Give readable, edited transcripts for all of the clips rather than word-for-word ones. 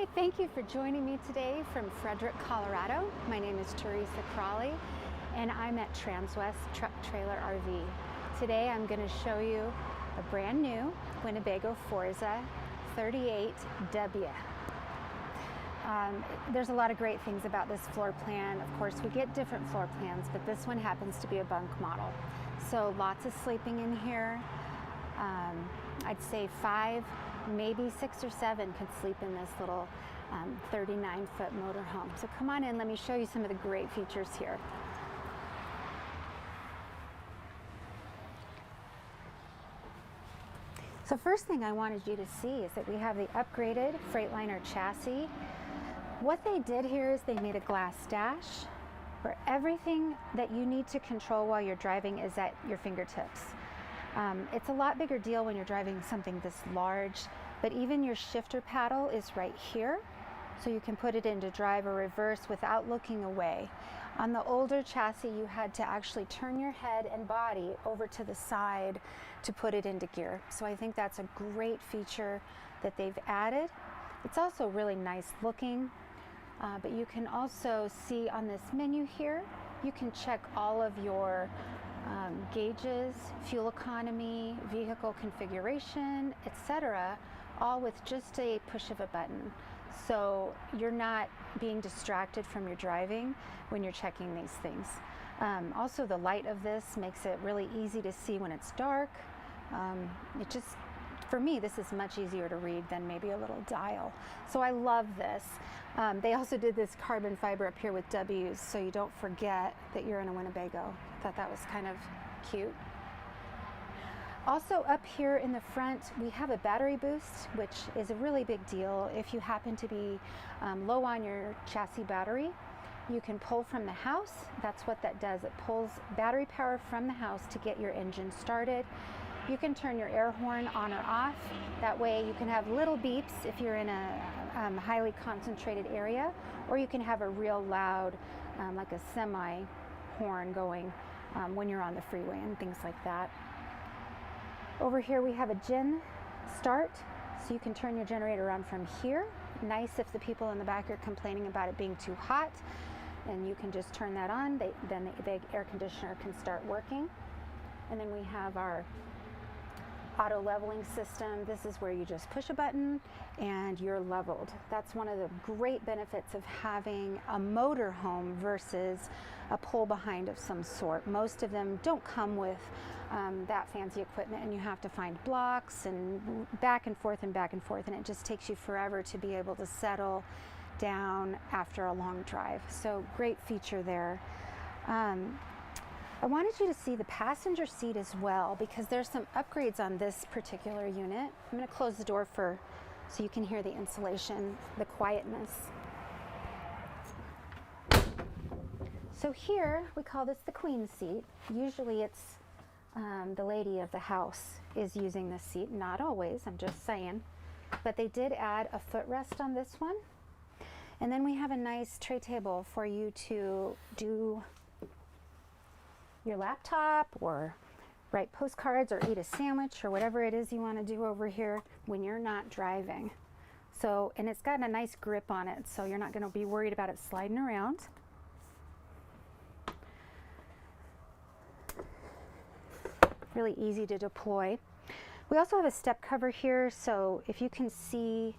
Hi, thank you for joining me today from Frederick, Colorado. My name is Teresa Crawley and I'm at Transwest Truck Trailer RV. Today I'm going to show you a brand new Winnebago Forza 38W. There's a lot of great things about this floor plan. Of course, we get different floor plans, but this one happens to be a bunk model. So lots of sleeping in here. I'd say 5, maybe 6 or 7 could sleep in this little 39-foot motorhome. So come on in, let me show you some of the great features here. So first thing I wanted you to see is that we have the upgraded Freightliner chassis. What they did here is they made a glass dash where everything that you need to control while you're driving is at your fingertips. It's a lot bigger deal when you're driving something this large, but even your shifter paddle is right here, so you can put it into drive or reverse without looking away. On the older chassis, you had to actually turn your head and body over to the side to put it into gear. So I think that's a great feature that they've added. It's also really nice looking, but you can also see on this menu here, you can check all of your gauges, fuel economy, vehicle configuration, etc., all with just a push of a button. So you're not being distracted from your driving when you're checking these things. Also, the light of this makes it really easy to see when it's dark. For me, this is much easier to read than maybe a little dial. So I love this. They also did this carbon fiber up here with W's, so you don't forget that you're in a Winnebago. I thought that was kind of cute. Also up here in the front, we have a battery boost, which is a really big deal. If you happen to be low on your chassis battery, you can pull from the house. That's what that does. It pulls battery power from the house to get your engine started. You can turn your air horn on or off. That way you can have little beeps if you're in a highly concentrated area, or you can have a real loud, like a semi horn going when you're on the freeway and things like that. Over here we have a gen start, so you can turn your generator on from here. Nice if the people in the back are complaining about it being too hot, and you can just turn that on. Then the air conditioner can start working. And then we have our auto leveling system. This is where you just push a button and you're leveled. That's one of the great benefits of having a motor home versus a pull behind of some sort. Most of them don't come with that fancy equipment, and you have to find blocks and back and forth, and it just takes you forever to be able to settle down after a long drive. So great feature there. I wanted you to see the passenger seat as well, because there's some upgrades on this particular unit. I'm going to close the door so you can hear the insulation, the quietness. So here we call this the queen seat. Usually it's the lady of the house is using this seat. Not always, I'm just saying. But they did add a footrest on this one. And then we have a nice tray table for you to do your laptop or write postcards or eat a sandwich or whatever it is you want to do over here when you're not driving. So, and it's got a nice grip on it, so you're not going to be worried about it sliding around. Really easy to deploy. We also have a step cover here, so if you can see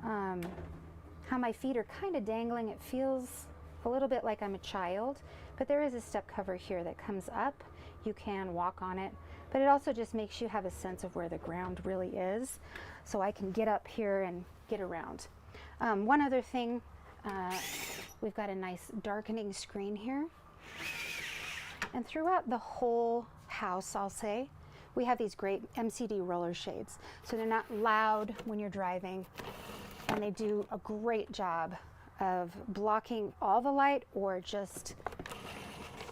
how my feet are kind of dangling, it feels a little bit like I'm a child, but there is a step cover here that comes up. You can walk on it, but it also just makes you have a sense of where the ground really is, so I can get up here and get around. One other thing, we've got a nice darkening screen here, and throughout the whole house, I'll say, we have these great MCD roller shades, so they're not loud when you're driving, and they do a great job of blocking all the light or just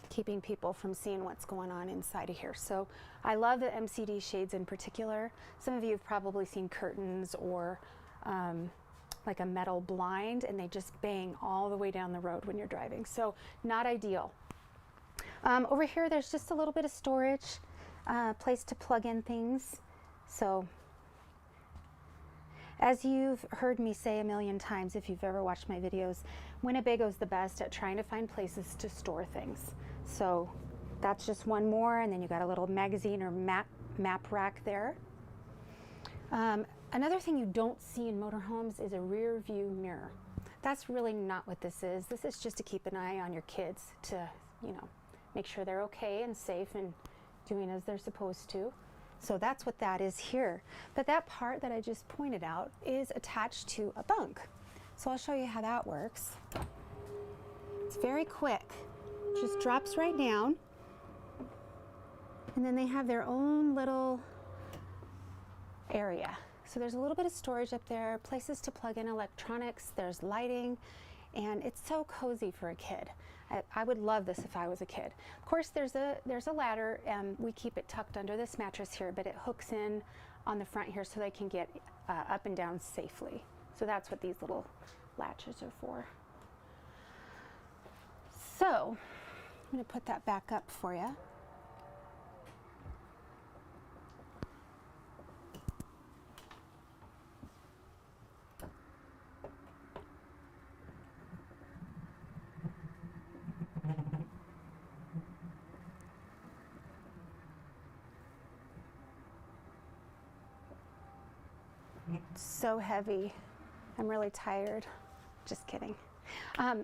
keeping people from seeing what's going on inside of here. So I love the MCD shades in particular. Some of you have probably seen curtains or like a metal blind, and they just bang all the way down the road when you're driving. So not ideal. Over here there's just a little bit of storage, place to plug in things. So As you've heard me say a million times, if you've ever watched my videos, Winnebago's the best at trying to find places to store things. So that's just one more, and then you got a little magazine or map rack there. Another thing you don't see in motorhomes is a rear view mirror. That's really not what this is. This is just to keep an eye on your kids to, you know, make sure they're okay and safe and doing as they're supposed to. So that's what that is here. But that part that I just pointed out is attached to a bunk. So I'll show you how that works. It's very quick. Just drops right down. And then they have their own little area. So there's a little bit of storage up there, places to plug in electronics, there's lighting, and it's so cozy for a kid. I would love this if I was a kid. Of course, there's a ladder, and we keep it tucked under this mattress here, but it hooks in on the front here so they can get up and down safely. So that's what these little latches are for. So I'm going to put that back up for you. So heavy. I'm really tired. Just kidding.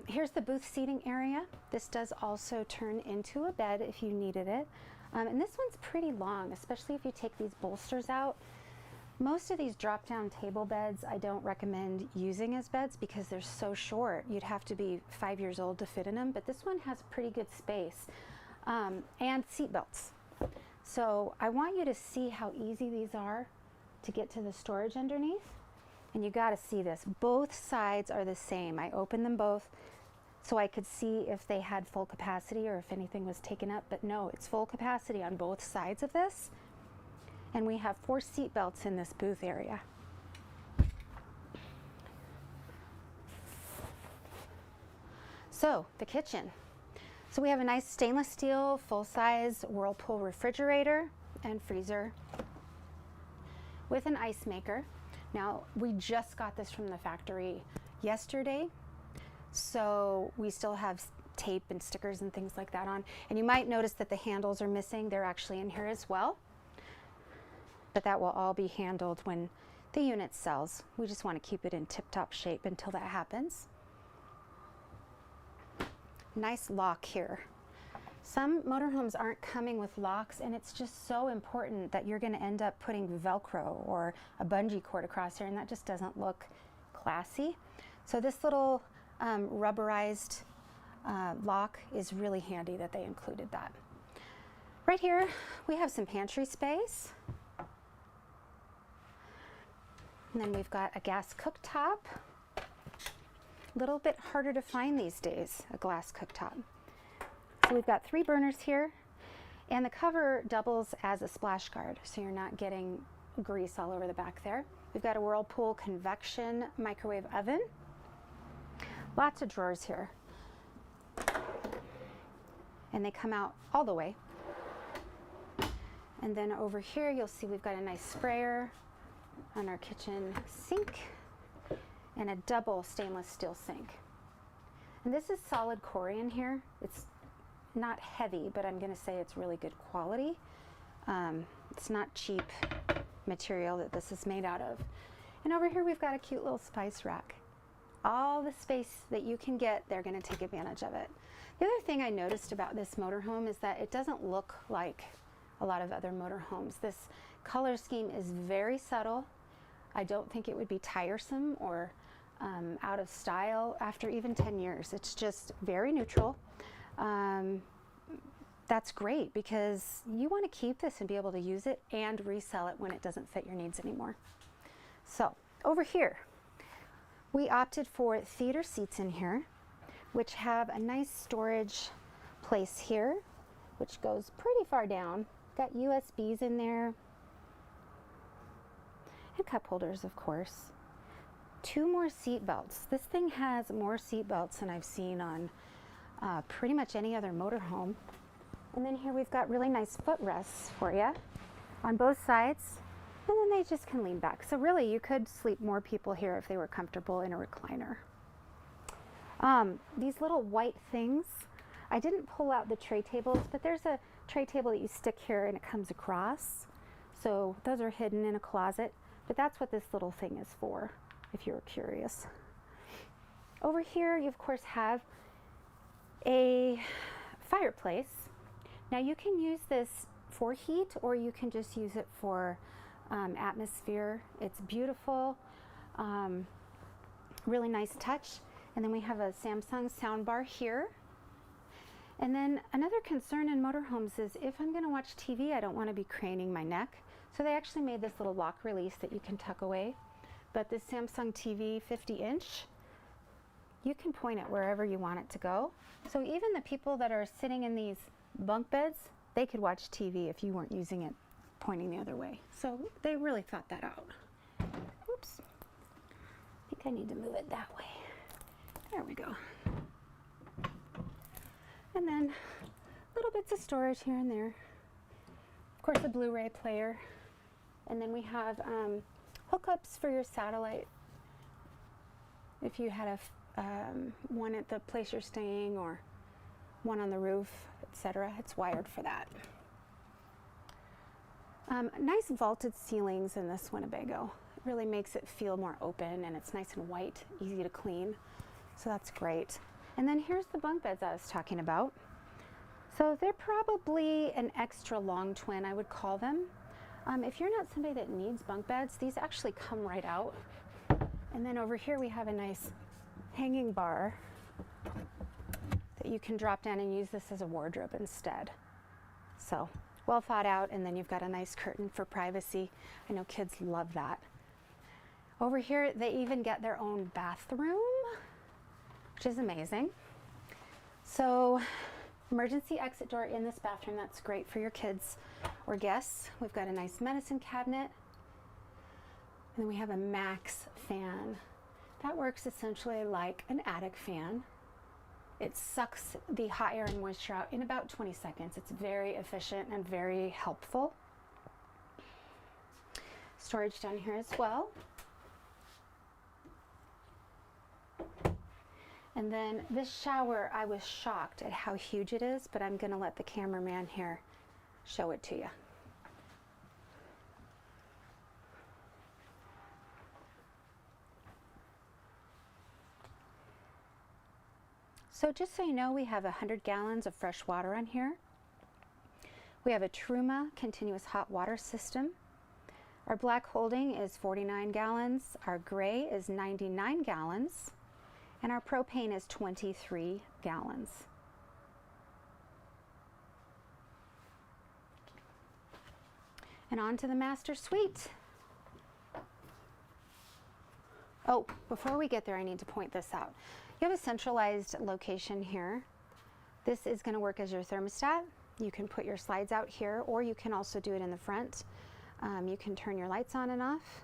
Here's the booth seating area. This does also turn into a bed if you needed it. And this one's pretty long, especially if you take these bolsters out. Most of these drop-down table beds I don't recommend using as beds because they're so short. You'd have to be 5 years old to fit in them, but this one has pretty good space and seat belts. So I want you to see how easy these are to get to the storage underneath. And you got to see this. Both sides are the same. I opened them both so I could see if they had full capacity or if anything was taken up, but no, it's full capacity on both sides of this. And we have 4 seat belts in this booth area. So the kitchen. So we have a nice stainless steel full-size Whirlpool refrigerator and freezer with an ice maker. Now, we just got this from the factory yesterday, so we still have tape and stickers and things like that on. And you might notice that the handles are missing. They're actually in here as well. But that will all be handled when the unit sells. We just want to keep it in tip-top shape until that happens. Nice lock here. Some motorhomes aren't coming with locks, and it's just so important that you're going to end up putting Velcro or a bungee cord across here, and that just doesn't look classy. So this little rubberized lock is really handy that they included that. Right here, we have some pantry space. And then we've got a gas cooktop. A little bit harder to find these days, a glass cooktop. So we've got 3 burners here, and the cover doubles as a splash guard, so you're not getting grease all over the back there. We've got a Whirlpool convection microwave oven. Lots of drawers here. And they come out all the way. And then over here you'll see we've got a nice sprayer on our kitchen sink and a double stainless steel sink. And this is solid corian here. It's not heavy, but I'm going to say it's really good quality. It's not cheap material that this is made out of. And over here we've got a cute little spice rack. All the space that you can get, they're going to take advantage of it. The other thing I noticed about this motorhome is that it doesn't look like a lot of other motorhomes. This color scheme is very subtle. I don't think it would be tiresome or out of style after even 10 years. It's just very neutral. That's great because you want to keep this and be able to use it and resell it when it doesn't fit your needs anymore. So over here, we opted for theater seats in here, which have a nice storage place here, which goes pretty far down. Got USBs in there and cup holders, of course. 2 more seat belts. This thing has more seat belts than I've seen on pretty much any other motorhome. And then here we've got really nice footrests for you on both sides. And then they just can lean back. So really you could sleep more people here if they were comfortable in a recliner. These little white things, I didn't pull out the tray tables, but there's a tray table that you stick here and it comes across. So those are hidden in a closet, but that's what this little thing is for, if you're curious. Over here, you of course have a fireplace. Now you can use this for heat or you can just use it for atmosphere. It's beautiful, really nice touch. And then we have a Samsung soundbar here. And then another concern in motorhomes is if I'm going to watch TV, I don't want to be craning my neck. So they actually made this little lock release that you can tuck away. But this Samsung TV 50-inch, you can point it wherever you want it to go. So even the people that are sitting in these bunk beds, they could watch TV if you weren't using it pointing the other way. So they really thought that out. Oops. I think I need to move it that way. There we go. And then little bits of storage here and there. Of course, a Blu-ray player. And then we have hookups for your satellite. If you had one at the place you're staying or one on the roof, etc., it's wired for that. Nice vaulted ceilings in this Winnebago. It really makes it feel more open and it's nice and white, easy to clean. So that's great. And then here's the bunk beds I was talking about. So they're probably an extra long twin, I would call them. If you're not somebody that needs bunk beds, these actually come right out. And then over here we have a nice hanging bar that you can drop down and use this as a wardrobe instead. So well thought out, and then you've got a nice curtain for privacy. I know kids love that. Over here they even get their own bathroom, which is amazing. So emergency exit door in this bathroom, that's great for your kids or guests. We've got a nice medicine cabinet. And then we have a max fan. That works essentially like an attic fan. It sucks the hot air and moisture out in about 20 seconds. It's very efficient and very helpful. Storage down here as well. And then this shower, I was shocked at how huge it is, but I'm going to let the cameraman here show it to you. So just so you know, we have 100 gallons of fresh water on here. We have a Truma continuous hot water system. Our black holding is 49 gallons. Our gray is 99 gallons. And our propane is 23 gallons. And on to the master suite. Oh, before we get there, I need to point this out. You have a centralized location here. This is going to work as your thermostat. You can put your slides out here, or you can also do it in the front. You can turn your lights on and off.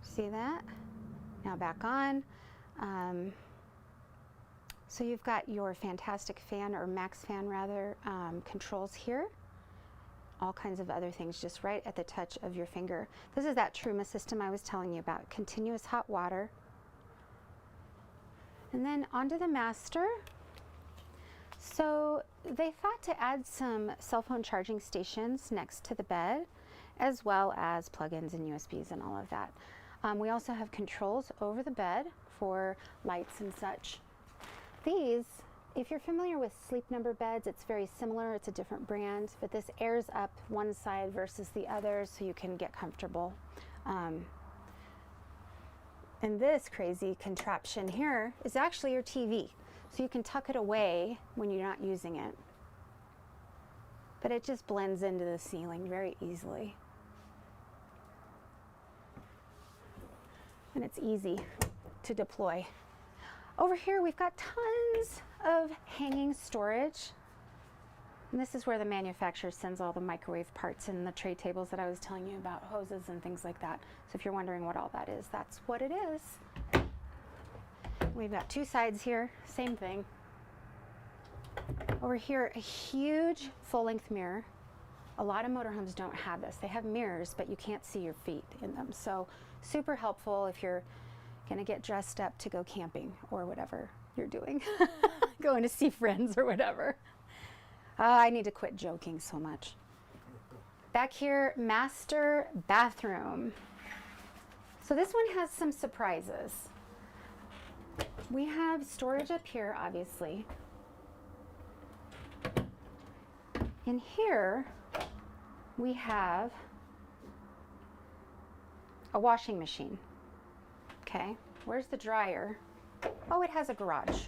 See that? Now back on. So you've got your fantastic fan, or max fan rather, controls here. All kinds of other things just right at the touch of your finger. This is that Truma system I was telling you about, continuous hot water. And then onto the master. So they thought to add some cell phone charging stations next to the bed, as well as plug-ins and USBs and all of that. We also have controls over the bed for lights and such. These, if you're familiar with Sleep Number beds, it's very similar. It's a different brand, but this airs up one side versus the other so you can get comfortable. And this crazy contraption here is actually your TV. So you can tuck it away when you're not using it. But it just blends into the ceiling very easily. And it's easy to deploy. Over here we've got tons of hanging storage. And this is where the manufacturer sends all the microwave parts and the tray tables that I was telling you about, hoses and things like that. So if you're wondering what all that is, that's what it is. We've got two sides here, same thing. Over here, a huge full-length mirror. A lot of motorhomes don't have this. They have mirrors, but you can't see your feet in them. So super helpful if you're gonna get dressed up to go camping or whatever you're doing, going to see friends or whatever. I need to quit joking so much. Back here, master bathroom. So this one has some surprises. We have storage up here, obviously. In here, we have a washing machine. Okay, where's the dryer? Oh, it has a garage.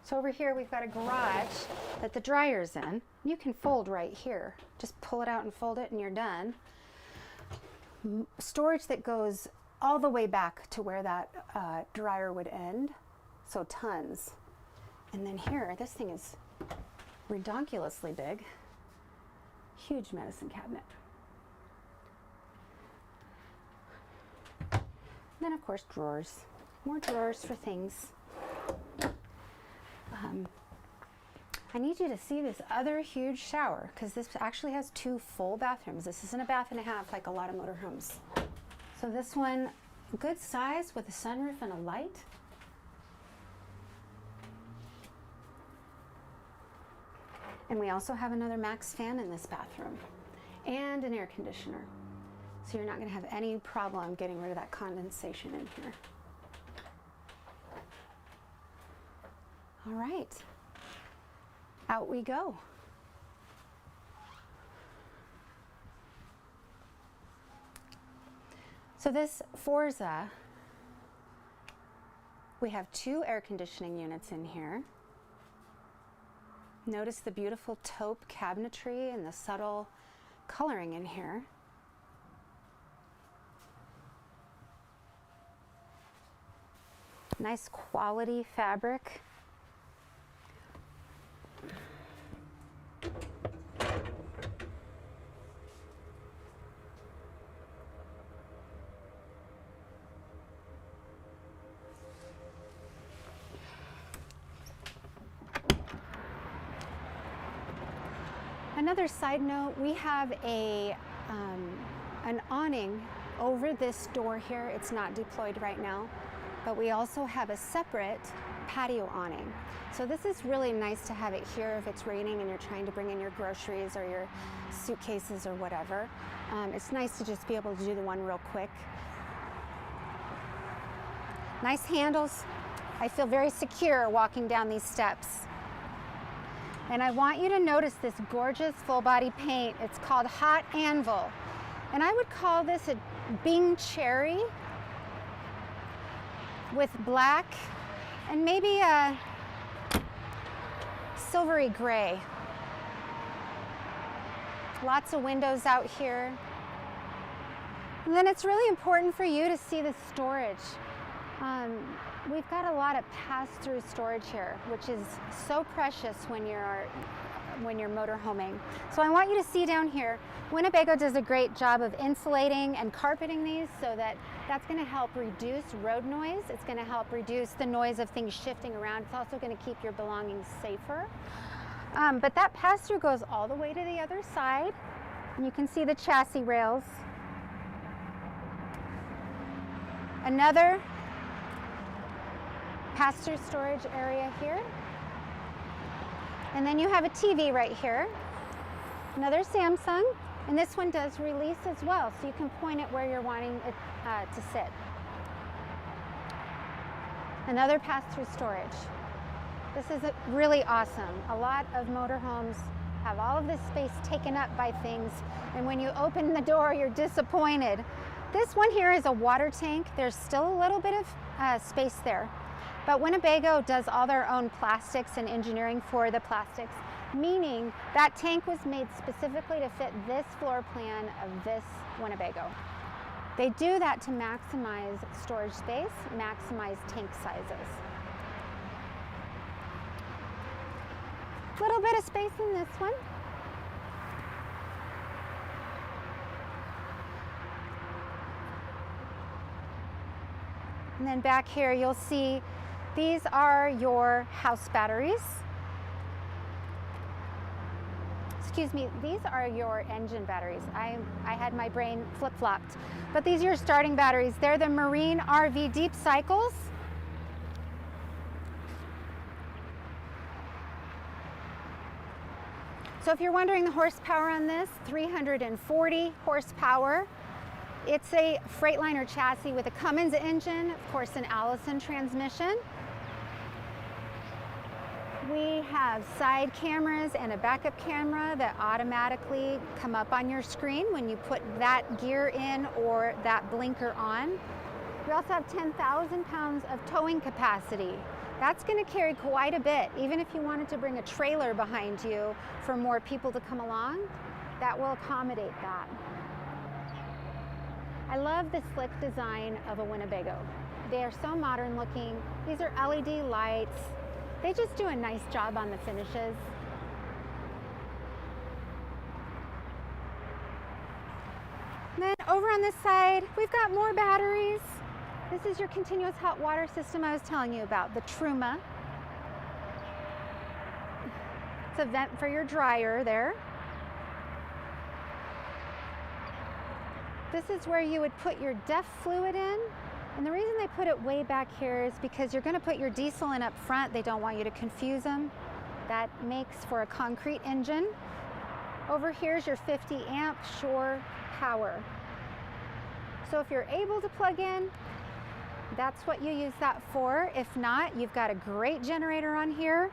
So over here we've got a garage that the dryer's in. You can fold right here. Just pull it out and fold it and you're done. Storage that goes all the way back to where that dryer would end. So tons. And then here, this thing is redonkulously big. Huge medicine cabinet. Then of course drawers. More drawers for things. I need you to see this other huge shower because this actually has 2 full bathrooms. This isn't a bath and a half like a lot of motorhomes. So this one, good size with a sunroof and a light. And we also have another max fan in this bathroom and an air conditioner. So you're not going to have any problem getting rid of that condensation in here. All right, out we go. So this Forza, we have 2 air conditioning units in here. Notice the beautiful taupe cabinetry and the subtle coloring in here. Nice quality fabric. Another side note, we have an awning over this door here. It's not deployed right now, but we also have a separate patio awning. So this is really nice to have it here if it's raining and you're trying to bring in your groceries or your suitcases or whatever. It's nice to just be able to do the one real quick. Nice handles. I feel very secure walking down these steps. And I want you to notice this gorgeous full body paint. It's called Hot Anvil. And I would call this a Bing Cherry with black and maybe a silvery gray. Lots of windows out here. And then it's really important for you to see the storage. We've got a lot of pass-through storage here, which is so precious when you're motorhoming. So I want you to see down here, Winnebago does a great job of insulating and carpeting these so that's going to help reduce road noise. It's going to help reduce the noise of things shifting around. It's also going to keep your belongings safer. But that pass-through goes all the way to the other side. And you can see the chassis rails. Another pass-through storage area here. And then you have a TV right here. Another Samsung. And this one does release as well, so you can point it where you're wanting it to sit. Another pass-through storage. This is really awesome. A lot of motorhomes have all of this space taken up by things, and when you open the door, you're disappointed. This one here is a water tank. There's still a little bit of space there. But Winnebago does all their own plastics and engineering for the plastics, meaning that tank was made specifically to fit this floor plan of this Winnebago. They do that to maximize storage space, maximize tank sizes. Little bit of space in this one. And then back here you'll see these are your house batteries. excuse me, these are your engine batteries. I had my brain flip-flopped. But these are your starting batteries. They're the Marine RV Deep Cycles. So if you're wondering the horsepower on this, 340 horsepower. It's a Freightliner chassis with a Cummins engine, of course an Allison transmission. We have side cameras and a backup camera that automatically come up on your screen when you put that gear in or that blinker on. We also have 10,000 pounds of towing capacity. That's going to carry quite a bit. Even if you wanted to bring a trailer behind you for more people to come along, that will accommodate that. I love the slick design of a Winnebago. They are so modern looking. These are LED lights. They just do a nice job on the finishes. And then over on this side, we've got more batteries. This is your continuous hot water system I was telling you about, the Truma. It's a vent for your dryer there. This is where you would put your DEF fluid in. And the reason they put it way back here is because you're going to put your diesel in up front. They don't want you to confuse them. That makes for a concrete engine. Over here is your 50 amp shore power. So if you're able to plug in, that's what you use that for. If not, you've got a great generator on here.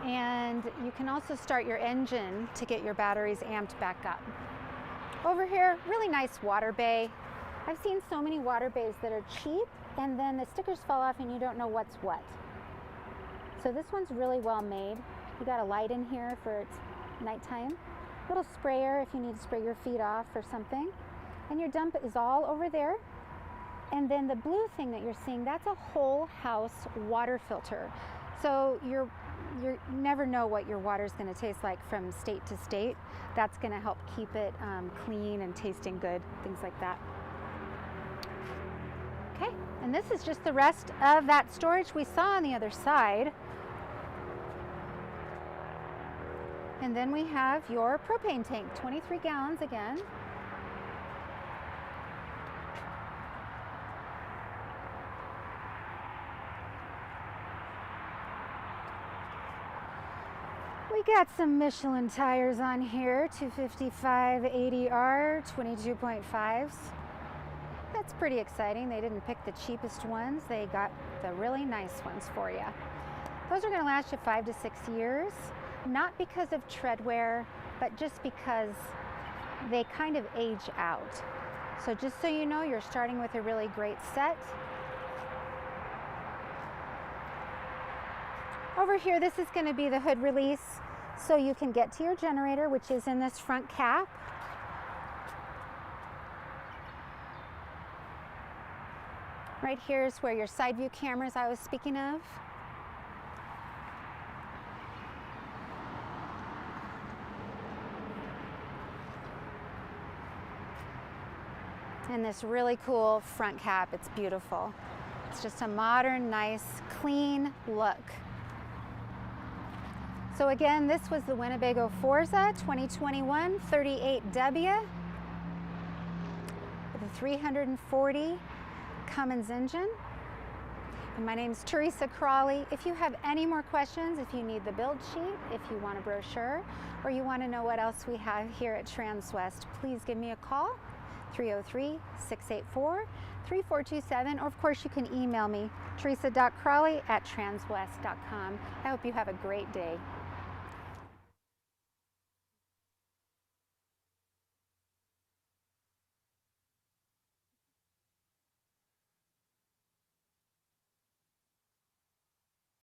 And you can also start your engine to get your batteries amped back up. Over here, really nice water bay. I've seen so many water bays that are cheap and then the stickers fall off and you don't know what's what. So this one's really well made. You got a light in here for its nighttime. Little sprayer if you need to spray your feet off or something. And your dump is all over there. And then the blue thing that you're seeing, that's a whole house water filter. So you never know what your water is going to taste like from state to state. That's going to help keep it clean and tasting good, things like that. Okay, and this is just the rest of that storage we saw on the other side. And then we have your propane tank, 23 gallons again. We got some Michelin tires on here, 255 80R 22.5s. That's pretty exciting. They didn't pick the cheapest ones. They got the really nice ones for you. Those are going to last you 5 to 6 years, not because of tread wear, but just because they kind of age out. So just so you know, you're starting with a really great set. Over here, this is going to be the hood release, so you can get to your generator, which is in this front cap. Right here is where your side view cameras I was speaking of. And this really cool front cap, it's beautiful. It's just a modern, nice, clean look. So again, this was the Winnebago Forza 2021 38W with a 340 Cummins engine. And my name is Teresa Crawley. If you have any more questions, if you need the build sheet, if you want a brochure, or you want to know what else we have here at Transwest, please give me a call, 303-684-3427, or of course you can email me, teresa.crawley@transwest.com. I hope you have a great day.